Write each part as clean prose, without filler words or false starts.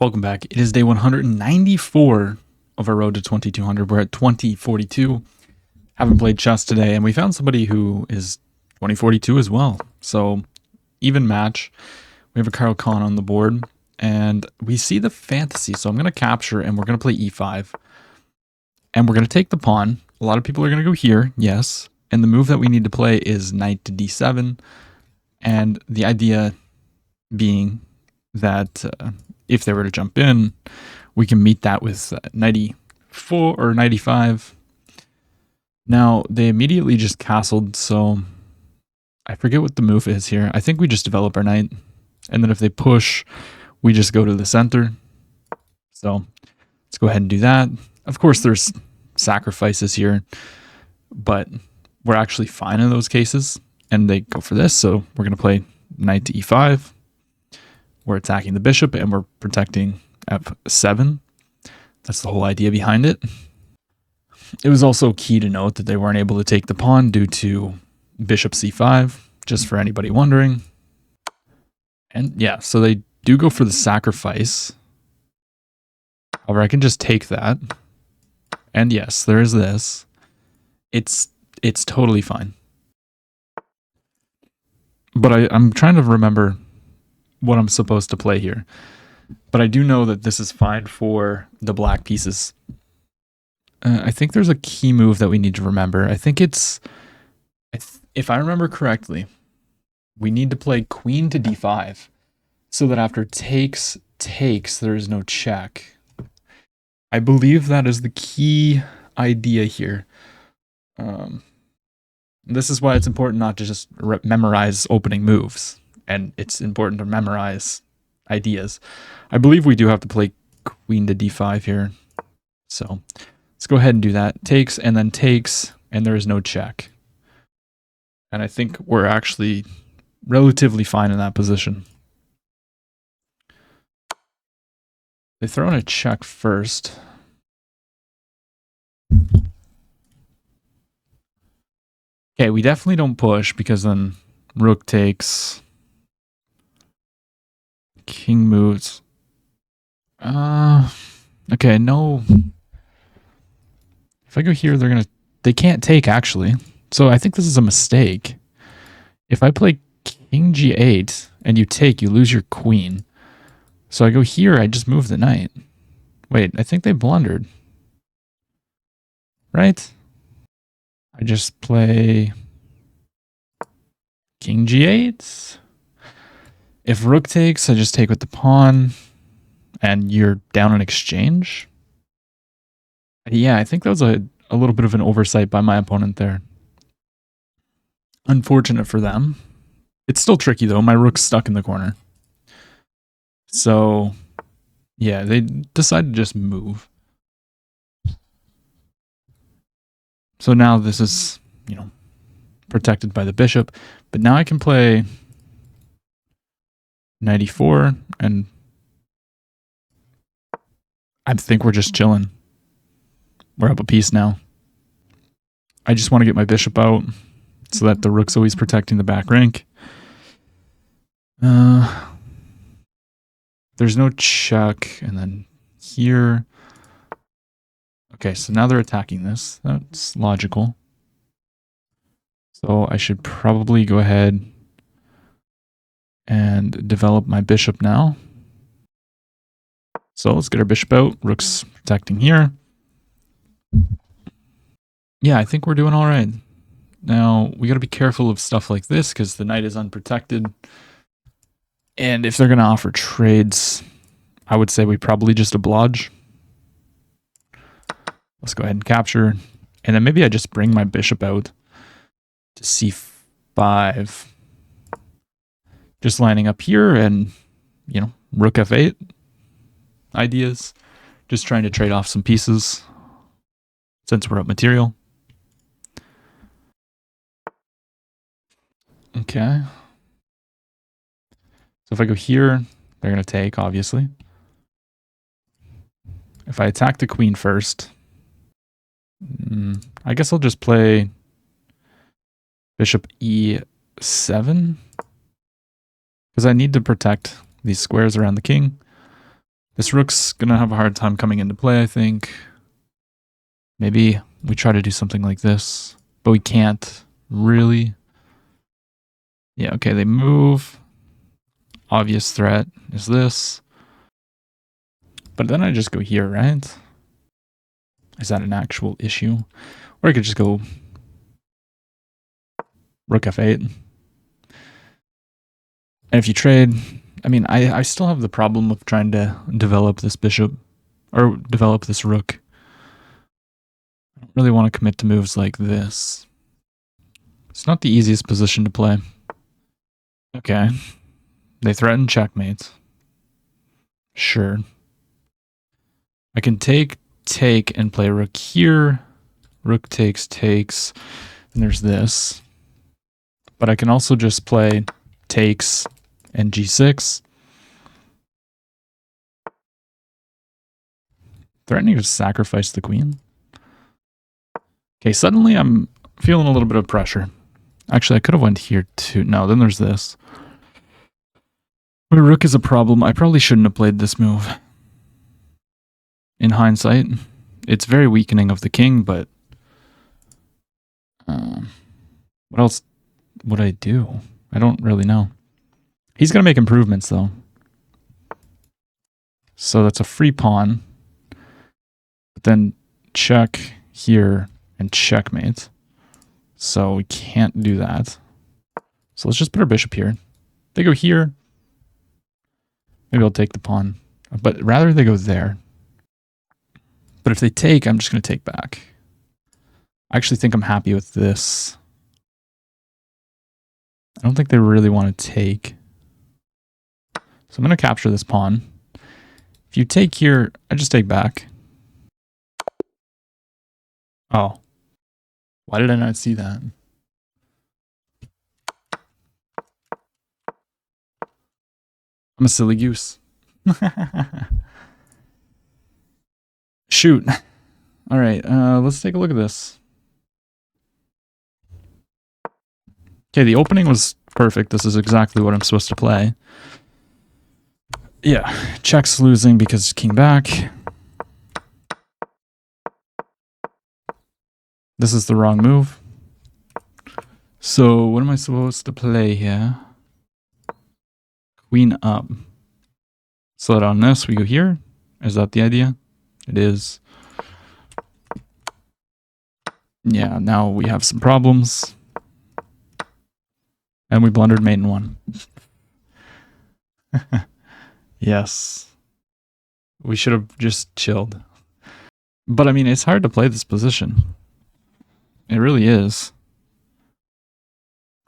Welcome back. It is day 194 of our road to 2200. We're at 2042. Haven't played chess today, and we found somebody who is 2042 as well. So, even match. We have a Carl Khan on the board, and we see the fantasy. So, I'm going to capture, and we're going to play e5. And we're going to take the pawn. A lot of people are going to go here, yes. And the move that we need to play is knight to d7. And the idea being that if they were to jump in, we can meet that with 94 or 95. Now, they immediately just castled, so I forget what the move is here. I think we just develop our knight, and then if they push, we just go to the center. So let's go ahead and do that. Of course, there's sacrifices here, but we're actually fine in those cases, and they go for this, so we're going to play knight to e5. We're attacking the bishop, and we're protecting f7. That's the whole idea behind it. It was also key to note that they weren't able to take the pawn due to bishop c5, just for anybody wondering. And yeah, so they do go for the sacrifice. However, I can just take that. And yes, there is this. It's totally fine. But I'm trying to remember what I'm supposed to play here. But I do know that this is fine for the black pieces. I think there's a key move that we need to remember. I think it's, if I remember correctly, we need to play queen to d5 so that after takes, there is no check. I believe that is the key idea here. This is why it's important not to just memorize opening moves. And it's important to memorize ideas. I believe we do have to play queen to d5 here. So let's go ahead and do that. Takes, and there is no check. And I think we're actually relatively fine in that position. They throw in a check first. Okay, we definitely don't push because then rook takes. King moves. Okay, no. If I go here, they can't take actually. So I think this is a mistake. If I play king g8 and you take, you lose your queen. So I go here, I just move the knight. Wait, I think they blundered. Right? I just play king g8. If rook takes, I just take with the pawn, and you're down in exchange. Yeah, I think that was a little bit of an oversight by my opponent there. Unfortunate for them. It's still tricky, though. My rook's stuck in the corner. So, yeah, they decided to just move. So now this is, protected by the bishop. But now I can play 94, and I think we're just chilling. We're up a piece now. I just want to get my bishop out so that the rook's always protecting the back rank. There's no check, and then here. Okay, so now they're attacking this. That's logical. So I should probably go ahead and develop my bishop now. So let's get our bishop out. Rook's protecting here. Yeah, I think we're doing all right. Now, we got to be careful of stuff like this because the knight is unprotected. And if they're going to offer trades, I would say we probably just oblige. Let's go ahead and capture. And then maybe I just bring my bishop out to c5. Just lining up here and, rook f8 ideas. Just trying to trade off some pieces since we're up material. Okay. So if I go here, they're going to take, obviously. If I attack the queen first, I guess I'll just play bishop e7. Because I need to protect these squares around the king. This rook's gonna have a hard time coming into play, I think. Maybe we try to do something like this, but we can't really. Yeah, okay, they move. Obvious threat is this. But then I just go here, right? Is that an actual issue? Or I could just go rook f8. And if you trade, I mean, I still have the problem of trying to develop this bishop, or develop this rook. I don't really want to commit to moves like this. It's not the easiest position to play. Okay. They threaten checkmate. Sure. I can take, and play rook here. Rook takes, and there's this. But I can also just play takes and g6. Threatening to sacrifice the queen. Okay, suddenly I'm feeling a little bit of pressure. Actually, I could have went here too. No, then there's this. My rook is a problem. I probably shouldn't have played this move. In hindsight, it's very weakening of the king, but what else would I do? I don't really know. He's going to make improvements, though. So that's a free pawn. But then check here and checkmate. So we can't do that. So let's just put our bishop here. They go here. Maybe I'll take the pawn. But rather they go there. But if they take, I'm just going to take back. I actually think I'm happy with this. I don't think they really want to take. So I'm going to capture this pawn. If you take here, I just take back. Oh. Why did I not see that? I'm a silly goose. Shoot. All right, let's take a look at this. Okay, the opening was perfect. This is exactly what I'm supposed to play. Yeah, check's losing because king back. This is the wrong move. So what am I supposed to play here? Queen up. So that on this, we go here. Is that the idea? It is. Yeah, now we have some problems. And we blundered mate in one. Yes. We should have just chilled. But I mean, it's hard to play this position. It really is.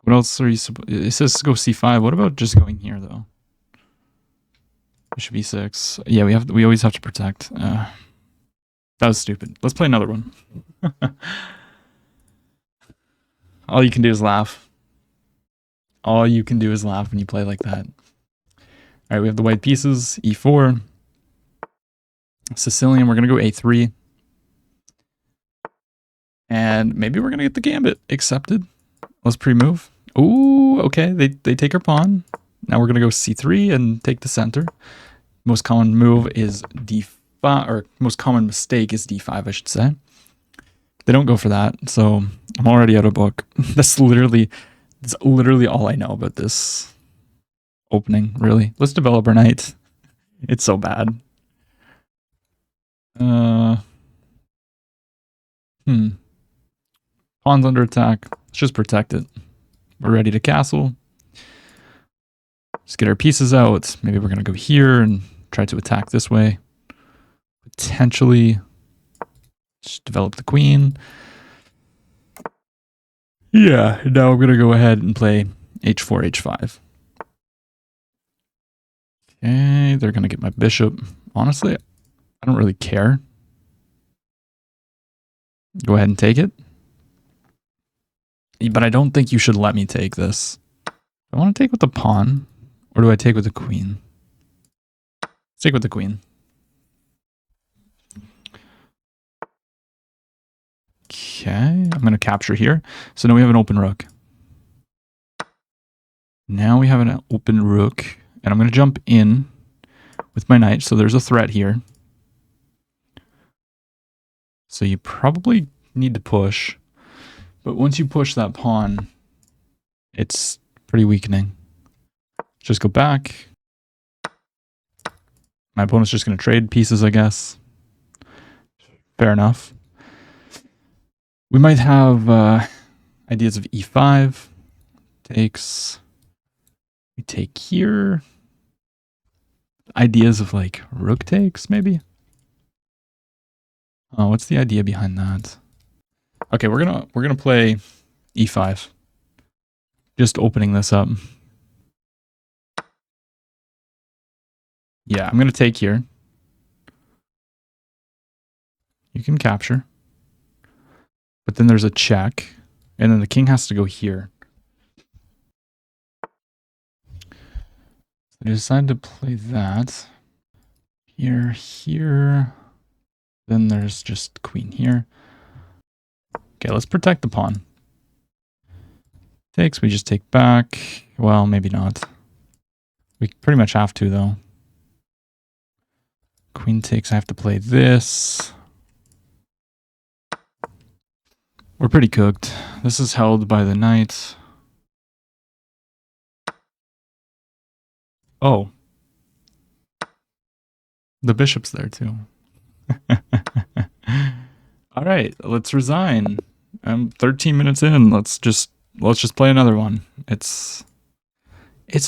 What else are you supposed? It says go c5. What about just going here though? Bishop e6. Yeah, we always have to protect. That was stupid. Let's play another one. All you can do is laugh. All you can do is laugh when you play like that. All right, we have the white pieces. e4. Sicilian, we're going to go a3. And maybe we're going to get the gambit accepted. Let's pre-move. Ooh, okay, they take our pawn. Now we're going to go c3 and take the center. Most common move is d5, or most common mistake is d5, I should say. They don't go for that, so I'm already out of book. That's literally all I know about this opening, really. Let's develop our knight. It's so bad. Pawn's under attack. Let's just protect it. We're ready to castle. Let's get our pieces out. Maybe we're going to go here and try to attack this way. Potentially just develop the queen. Yeah, now I'm going to go ahead and play h4, h5. Okay, they're going to get my bishop. Honestly, I don't really care. Go ahead and take it. But I don't think you should let me take this. Do I want to take with the pawn? Or do I take with the queen? Let's take with the queen. Okay, I'm going to capture here. So now we have an open rook. Now we have an open rook. And I'm going to jump in with my knight, so there's a threat here. So you probably need to push. But once you push that pawn, it's pretty weakening. Just go back. My opponent's just going to trade pieces, I guess. Fair enough. We might have ideas of e5. Takes. We take here. Ideas of like rook takes, maybe? Oh, what's the idea behind that? Okay, we're gonna play e5. Just opening this up. Yeah, I'm gonna take here. You can capture. But then there's a check. And then the king has to go here. I decided to play that. Here, here. Then there's just queen here. Okay, let's protect the pawn. Takes, we just take back. Well, maybe not. We pretty much have to, though. Queen takes, I have to play this. We're pretty cooked. This is held by the knight. Oh. The bishop's there, too. All right, let's resign. I'm 13 minutes in. Let's just play another one. It's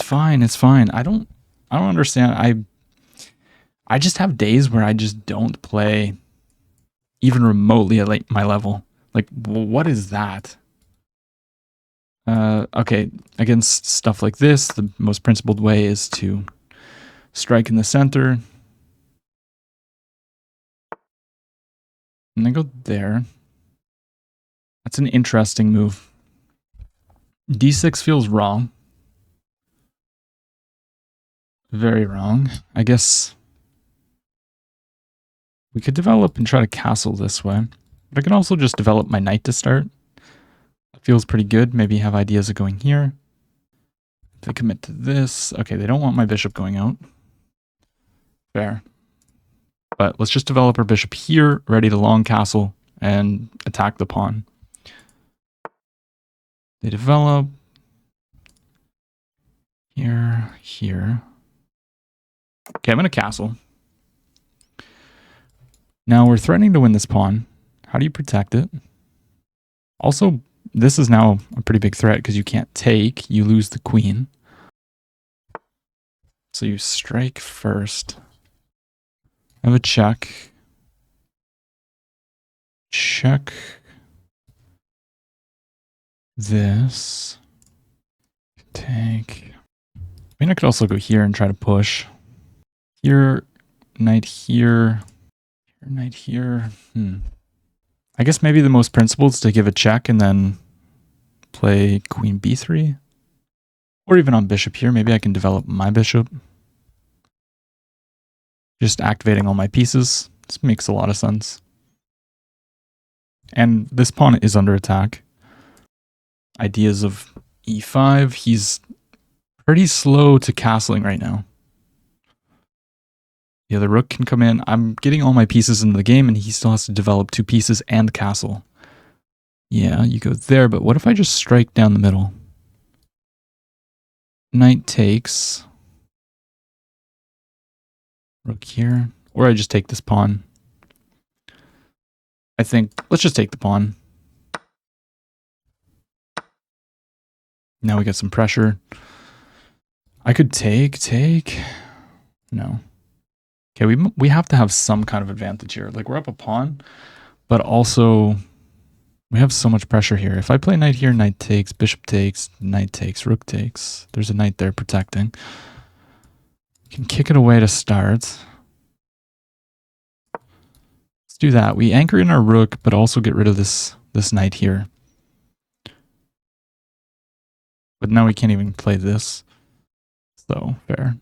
fine. It's fine. I don't understand. I just have days where I just don't play even remotely at like my level. Like, what is that? Okay, against stuff like this, the most principled way is to strike in the center. And then go there. That's an interesting move. D6 feels wrong. Very wrong. I guess we could develop and try to castle this way. But I can also just develop my knight to start. That feels pretty good. Maybe have ideas of going here. If they commit to this. Okay, they don't want my bishop going out. Fair. But let's just develop our bishop here, ready to long castle and attack the pawn. They develop here, here. Okay, I'm going to castle. Now we're threatening to win this pawn. How do you protect it? Also, this is now a pretty big threat because you can't take. You lose the queen. So you strike first. I have a check. Check this. Take. I mean, I could also go here and try to push. Here, knight here. Here, knight here. I guess maybe the most principled is to give a check and then play queen b3. Or even on bishop here. Maybe I can develop my bishop. Just activating all my pieces. This makes a lot of sense. And this pawn is under attack. Ideas of e5. He's pretty slow to castling right now. Yeah, the rook can come in. I'm getting all my pieces into the game, and he still has to develop 2 pieces and castle. Yeah, you go there, but what if I just strike down the middle? Knight takes. Rook here. Or I just take this pawn. I think, let's just take the pawn. Now we got some pressure. I could take. No. Okay, we have to have some kind of advantage here. Like, we're up a pawn, but also we have so much pressure here. If I play knight here, knight takes, bishop takes, knight takes, rook takes. There's a knight there protecting. Can kick it away to start. Let's do that. We anchor in our rook, but also get rid of this knight here. But now we can't even play this. So, fair.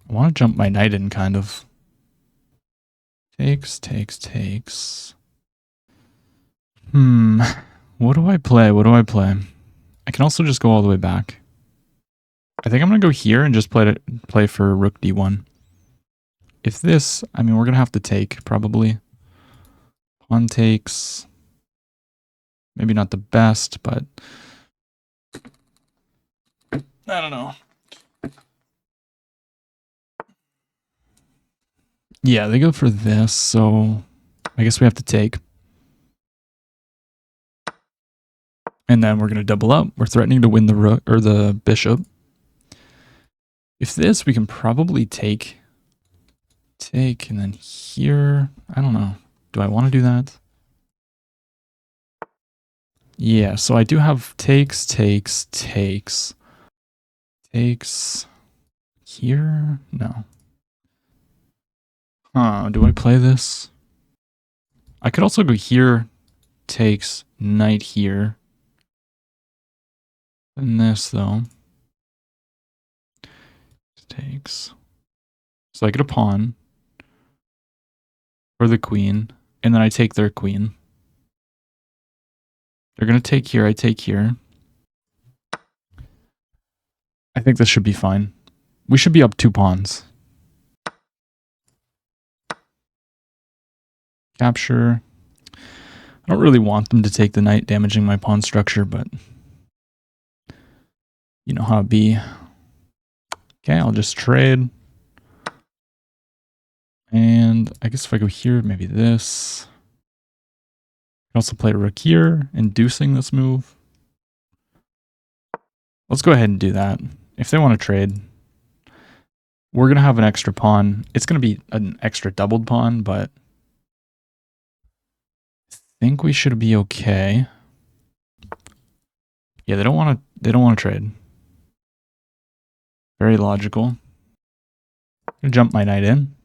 I want to jump my knight in, kind of. Takes. What do I play? I can also just go all the way back. I think I'm going to go here and just play for rook d1. if this, I mean, we're going to have to take probably. Pawn takes. Maybe not the best, but I don't know. Yeah, they go for this, so I guess we have to take. And then we're going to double up. We're threatening to win the rook or the bishop. If this, we can probably take, and then here, I don't know. Do I want to do that? Yeah, so I do have takes here. No. Do I play this? I could also go here, takes, knight here. And this though. Takes. So I get a pawn for the queen, and then I take their queen. They're going to take here, I take here. I think this should be fine. We should be up 2 pawns. Capture. I don't really want them to take the knight, damaging my pawn structure, but you know how it be. Okay, I'll just trade. And I guess if I go here, maybe this. I can also play a rook here, inducing this move. Let's go ahead and do that. If they want to trade, we're going to have an extra pawn. It's going to be an extra doubled pawn, but I think we should be okay. Yeah, they don't want to trade. Very logical. I'm going to jump my knight in.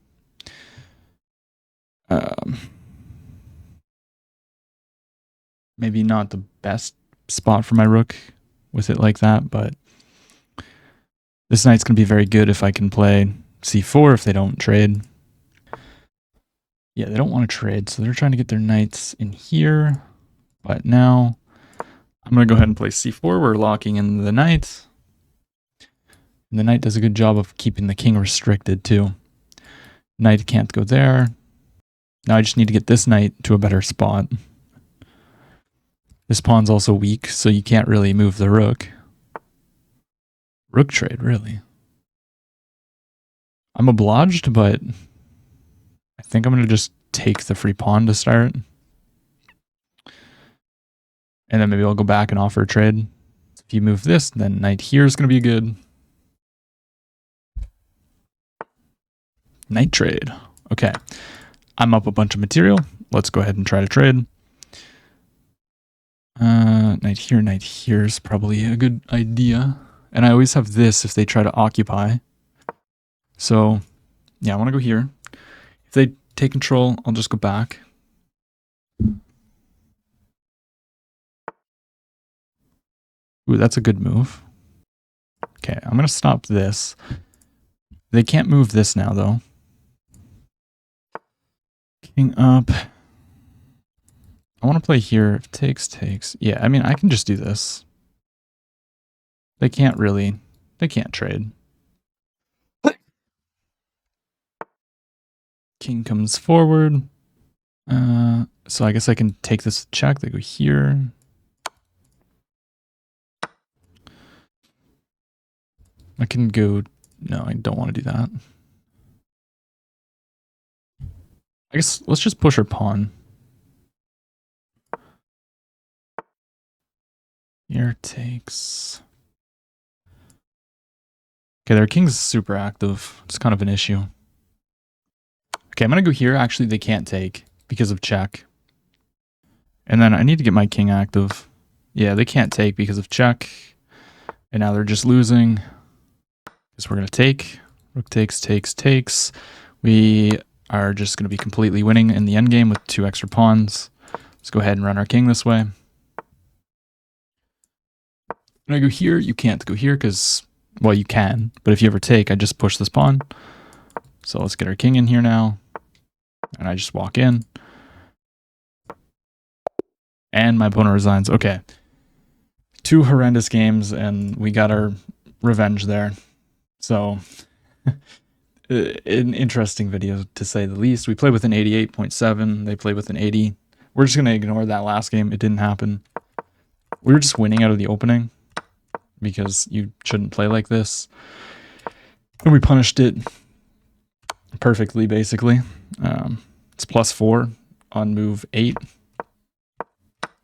Maybe not the best spot for my rook with it like that, but this knight's going to be very good if I can play c4 if they don't trade. Yeah, they don't want to trade, so they're trying to get their knights in here. But now I'm going to go ahead and play c4. We're locking in the knight. And the knight does a good job of keeping the king restricted too. Knight can't go there. Now I just need to get this knight to a better spot. This pawn's also weak, so you can't really move the rook. Rook trade, really. I'm obliged, but I think I'm going to just take the free pawn to start. And then maybe I'll go back and offer a trade. If you move this, then knight here is going to be good. Knight trade. Okay. I'm up a bunch of material. Let's go ahead and try to trade. Knight here is probably a good idea. And I always have this if they try to occupy. So, yeah, I want to go here. If they take control, I'll just go back. Ooh, that's a good move. Okay, I'm going to stop this. They can't move this now, though. King up. I want to play here. If takes. Yeah, I mean, I can just do this. They can't trade. King comes forward. So I guess I can take this check. They go here. I can go... No, I don't want to do that. I guess let's just push our pawn. Here takes... Okay, their king's super active. It's kind of an issue. Okay, I'm going to go here. Actually, they can't take because of check. And then I need to get my king active. Yeah, they can't take because of check. And now they're just losing. Because we're going to take. Rook takes. We are just going to be completely winning in the endgame with 2 extra pawns. Let's go ahead and run our king this way. When I go here, you can't go here because... Well, you can, but if you ever take, I just push this pawn. So let's get our king in here now. And I just walk in. And my opponent resigns. Okay. 2 horrendous games, and we got our revenge there. So an interesting video to say the least. We played with an 88.7. They played with an 80. We're just going to ignore that last game. It didn't happen. We were just winning out of the opening because you shouldn't play like this. And we punished it perfectly, basically. It's +4 on move 8.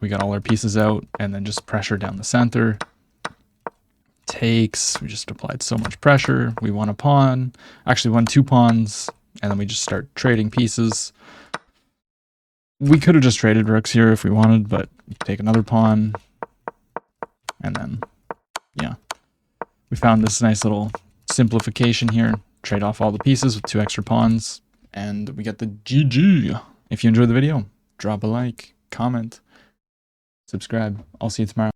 We got all our pieces out and then just pressure down the center. Takes. We just applied so much pressure. We won a pawn. Actually won 2 pawns. And then we just start trading pieces. We could have just traded rooks here if we wanted, but take another pawn. And then, yeah. We found this nice little simplification here. Trade off all the pieces with 2 extra pawns. And we get the GG. If you enjoyed the video, drop a like, comment, subscribe. I'll see you tomorrow.